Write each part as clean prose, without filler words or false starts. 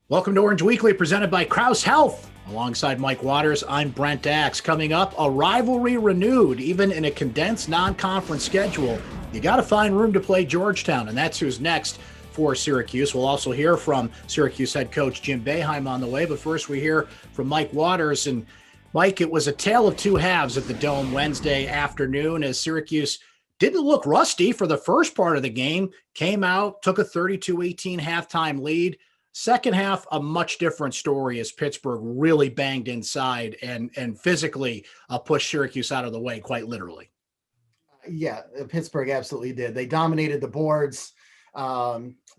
Welcome to Orange Weekly, presented by Crouse Health. Alongside Mike Waters, I'm Brent. Coming up, a rivalry renewed, even in a condensed non-conference schedule. You got to find room to play Georgetown, and that's who's next for Syracuse. We'll also hear from Syracuse head coach Jim Boeheim on the way, but first we hear from Mike Waters. And Mike, it was a tale of two halves at the Dome Wednesday afternoon as Syracuse didn't look rusty for the first part of the game, came out, took a 32-18 halftime lead. Second half, a much different story as Pittsburgh really banged inside and physically pushed Syracuse out of the way, quite literally. Yeah, Pittsburgh absolutely did. They dominated the boards,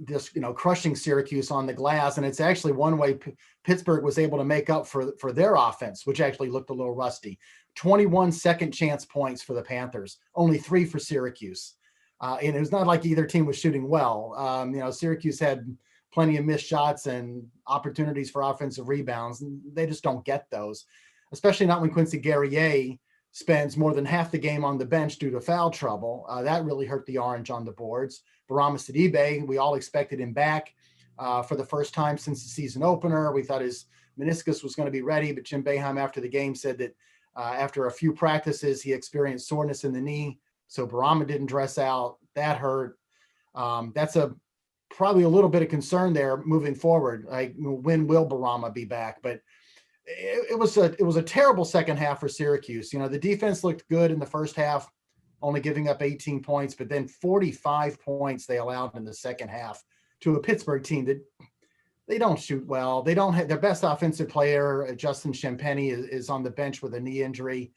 just crushing Syracuse on the glass. And it's actually one way Pittsburgh was able to make up for their offense, which actually looked a little rusty. 21 second chance points for the Panthers, only 3 for Syracuse. And it was not like either team was shooting well. Syracuse had plenty of missed shots and opportunities for offensive rebounds. And they just don't get those, especially not when Quincy Guerrier spends more than half the game on the bench due to foul trouble. That really hurt the Orange on the boards. Barama Sidibe, we all expected him back for the first time since the season opener. We thought his meniscus was going to be ready, but Jim Boeheim after the game said that after a few practices, he experienced soreness in the knee. So Barama didn't dress out. That hurt. That's probably a little bit of concern there moving forward. Like, when will Barama be back? But it was a terrible second half for Syracuse. The defense looked good in the first half, only giving up 18 points, but then 45 points they allowed in the second half to a Pittsburgh team that they don't shoot well. They don't have their best offensive player, Justin Champagnie, is on the bench with a knee injury.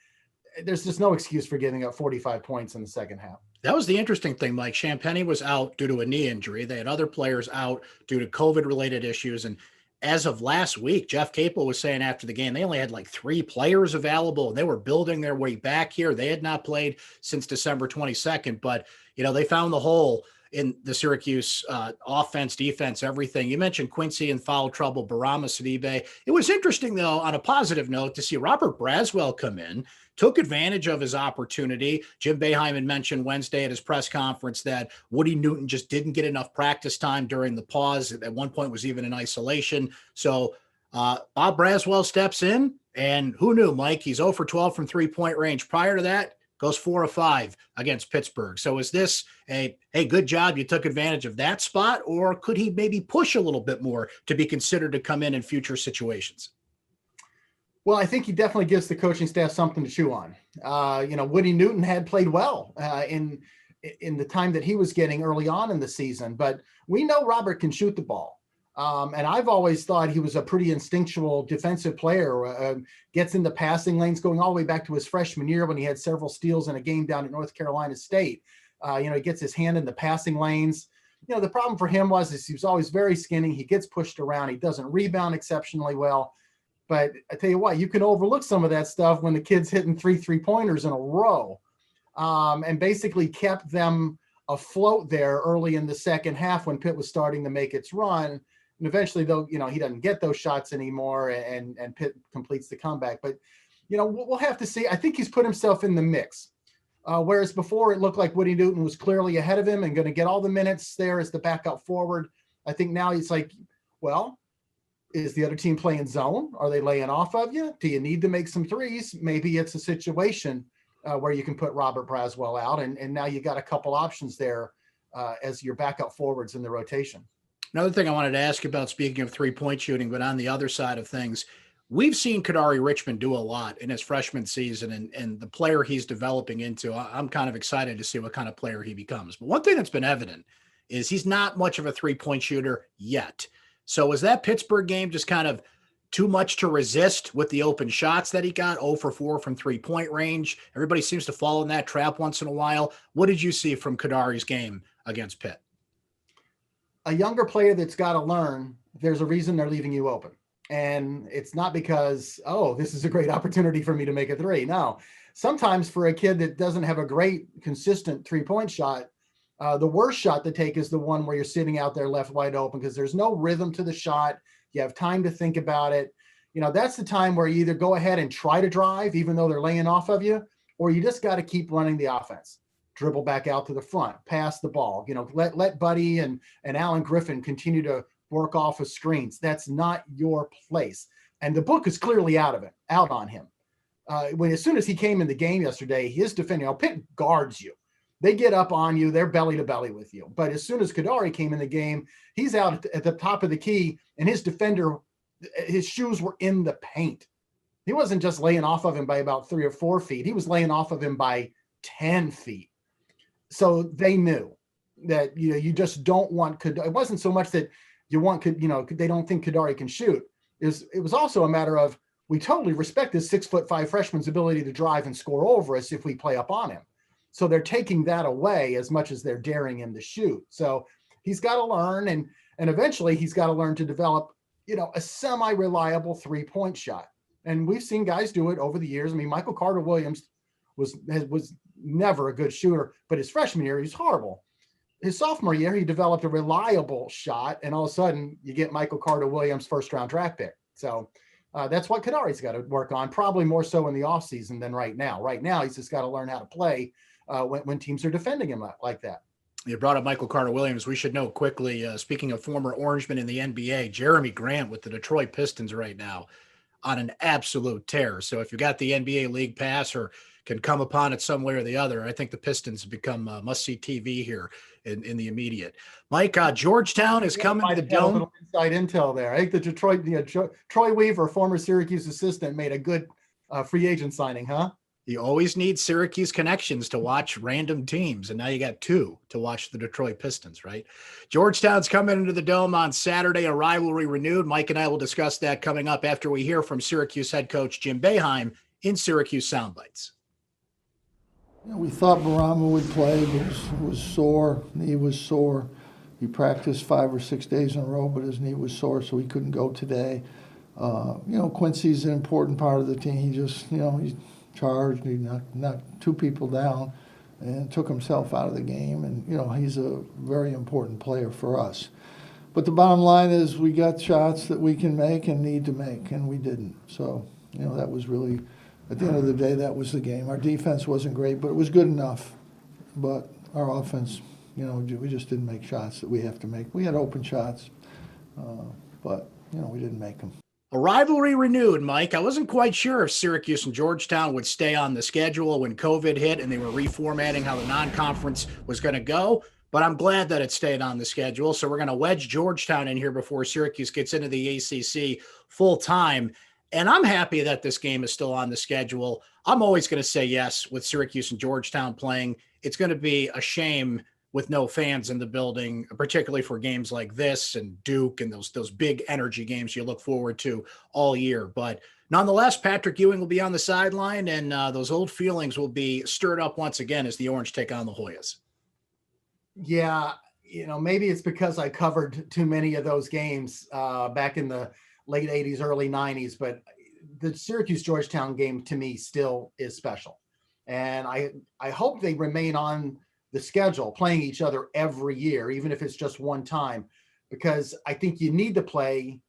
There's just no excuse for giving up 45 points in the second half. That was the interesting thing, Mike. Champagnie was out due to a knee injury. They had other players out due to COVID-related issues. And as of last week, Jeff Capel was saying after the game, they only had like 3 players available. They were building their way back here. They had not played since December 22nd, but they found the hole in the Syracuse offense, defense, everything. You mentioned Quincy and foul trouble, Barama Sidibe. It was interesting, though, on a positive note, to see Robert Braswell come in, took advantage of his opportunity. Jim Boeheim had mentioned Wednesday at his press conference that Woody Newton just didn't get enough practice time during the pause. At one point was even in isolation. So Bob Braswell steps in, and who knew, Mike? He's 0 for 12 from three-point range. Prior to that, goes 4 of 5 against Pittsburgh. So is this hey, good job, you took advantage of that spot, or could he maybe push a little bit more to be considered to come in future situations? Well, I think he definitely gives the coaching staff something to chew on. Woody Newton had played well in the time that he was getting early on in the season, but we know Robert can shoot the ball. And I've always thought he was a pretty instinctual defensive player, gets in the passing lanes, going all the way back to his freshman year when he had several steals in a game down at North Carolina State. He gets his hand in the passing lanes. The problem for him is he was always very skinny. He gets pushed around. He doesn't rebound exceptionally well. But I tell you what, you can overlook some of that stuff when the kid's hitting 3 3-pointers in a row, and basically kept them afloat there early in the second half when Pitt was starting to make its run. And eventually, though, he doesn't get those shots anymore, and Pitt completes the comeback. But, we'll have to see. I think he's put himself in the mix. Whereas before it looked like Woody Newton was clearly ahead of him and going to get all the minutes there as the backup forward. I think now he's like, well, is the other team playing zone? Are they laying off of you? Do you need to make some threes? Maybe it's a situation where you can put Robert Braswell out, and now you got a couple options there as your backup forwards in the rotation. Another thing I wanted to ask you about, speaking of three-point shooting, but on the other side of things, we've seen Kadari Richmond do a lot in his freshman season, and the player he's developing into, I'm kind of excited to see what kind of player he becomes. But one thing that's been evident is he's not much of a three-point shooter yet. So was that Pittsburgh game just kind of too much to resist with the open shots that he got? 0 for 4 from three-point range. Everybody seems to fall in that trap once in a while. What did you see from Kadari's game against Pitt? A younger player that's got to learn there's a reason they're leaving you open. And it's not because, this is a great opportunity for me to make a three. No, sometimes for a kid that doesn't have a great, consistent three-point shot, the worst shot to take is the one where you're sitting out there left wide open because there's no rhythm to the shot. You have time to think about it. That's the time where you either go ahead and try to drive, even though they're laying off of you, or you just got to keep running the offense. Dribble back out to the front, pass the ball, let Buddy and Alan Griffin continue to work off of screens. That's not your place. And the book is clearly out on him. As soon as he came in the game yesterday, his defender, Pitt guards you. They get up on you. They're belly to belly with you. But as soon as Kadari came in the game, he's out at the top of the key, and his defender, his shoes were in the paint. He wasn't just laying off of him by about 3 or 4 feet. He was laying off of him by 10 feet. So they knew that, you just don't want Kadari. It wasn't so much that you want, they don't think Kadari can shoot. It was also a matter of, we totally respect this 6'5" freshman's ability to drive and score over us if we play up on him. So they're taking that away as much as they're daring him to shoot. So he's got to learn, and eventually he's got to learn to develop, a semi-reliable 3-point shot. And we've seen guys do it over the years. I mean, Michael Carter-Williams was never a good shooter, but his freshman year, he was horrible. His sophomore year, he developed a reliable shot, and all of a sudden you get Michael Carter-Williams' first-round draft pick. So that's what Kadari's got to work on, probably more so in the offseason than right now. Right now, he's just got to learn how to play when teams are defending him like that. You brought up Michael Carter-Williams. We should know quickly, speaking of former Orangemen in the NBA, Jeremy Grant with the Detroit Pistons right now on an absolute tear. So if you got the NBA League Pass or can come upon it some way or the other, I think the Pistons have become must-see TV here in the immediate. Mike, Georgetown is coming to the Dome. A little inside intel there. I think the Detroit, Troy Weaver, former Syracuse assistant, made a good free agent signing, huh? You always need Syracuse connections to watch random teams, and now you got 2 to watch the Detroit Pistons, right? Georgetown's coming into the Dome on Saturday, a rivalry renewed. Mike and I will discuss that coming up after we hear from Syracuse head coach Jim Boeheim in Syracuse Soundbites. We thought Barama would play, but was sore. Knee was sore. He practiced 5 or 6 days in a row, but his knee was sore, so he couldn't go today. Quincy's an important part of the team. He just, he charged. He knocked 2 people down and took himself out of the game. And, he's a very important player for us. But the bottom line is we got shots that we can make and need to make, and we didn't. So, that was really... At the end of the day, that was the game. Our defense wasn't great, but it was good enough. But our offense, we just didn't make shots that we have to make. We had open shots, but, we didn't make them. A rivalry renewed, Mike. I wasn't quite sure if Syracuse and Georgetown would stay on the schedule when COVID hit and they were reformatting how the non-conference was going to go, but I'm glad that it stayed on the schedule. So we're going to wedge Georgetown in here before Syracuse gets into the ACC full time. And I'm happy that this game is still on the schedule. I'm always going to say yes with Syracuse and Georgetown playing. It's going to be a shame with no fans in the building, particularly for games like this and Duke and those big energy games you look forward to all year. But nonetheless, Patrick Ewing will be on the sideline, and those old feelings will be stirred up once again as the Orange take on the Hoyas. Yeah, maybe it's because I covered too many of those games back in the late 80s, early 90s, but the Syracuse-Georgetown game to me still is special. And I hope they remain on the schedule, playing each other every year, even if it's just one time, because I think you need to play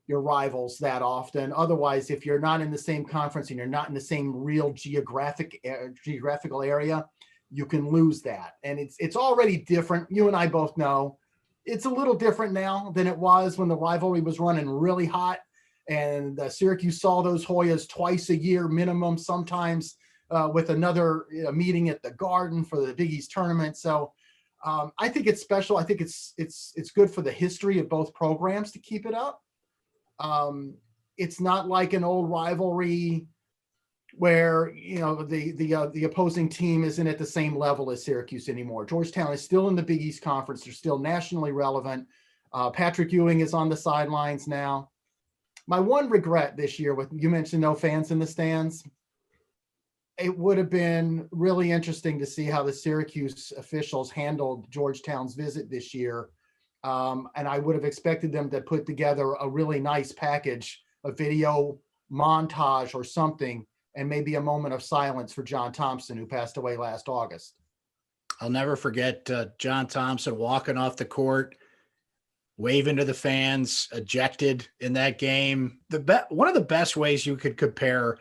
your rivals that often. Otherwise, if you're not in the same conference and you're not in the same real geographical area, you can lose that. And it's already different. You and I both know it's a little different now than it was when the rivalry was running really hot, and Syracuse saw those Hoyas twice a year minimum, sometimes with another meeting at the Garden for the Big East tournament. So I think it's special. I think it's good for the history of both programs to keep it up. It's not like an old rivalry where the opposing team isn't at the same level as Syracuse anymore. Georgetown is still in the Big East Conference. They're still nationally relevant. Patrick Ewing is on the sidelines now. My one regret this year, you mentioned no fans in the stands. It would have been really interesting to see how the Syracuse officials handled Georgetown's visit this year. And I would have expected them to put together a really nice package, a video montage or something, and maybe a moment of silence for John Thompson, who passed away last August. I'll never forget John Thompson walking off the court, waving to the fans, ejected in that game. One of the best ways you could compare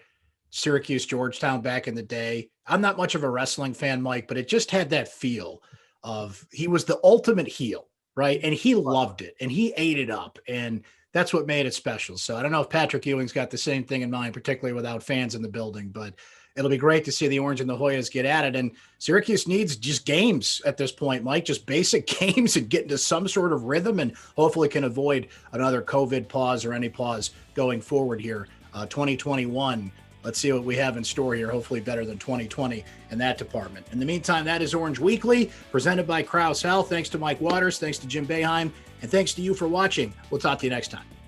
Syracuse-Georgetown back in the day. I'm not much of a wrestling fan, Mike, but it just had that feel of he was the ultimate heel, right? And he loved it and he ate it up. And that's what made it special. So I don't know if Patrick Ewing's got the same thing in mind, particularly without fans in the building, but it'll be great to see the Orange and the Hoyas get at it. And Syracuse needs just games at this point, Mike, just basic games and get into some sort of rhythm, and hopefully can avoid another COVID pause or any pause going forward here. 2021, let's see what we have in store here. Hopefully better than 2020 in that department. In the meantime, that is Orange Weekly, presented by Crouse Health. Thanks to Mike Waters. Thanks to Jim Boeheim. And thanks to you for watching. We'll talk to you next time.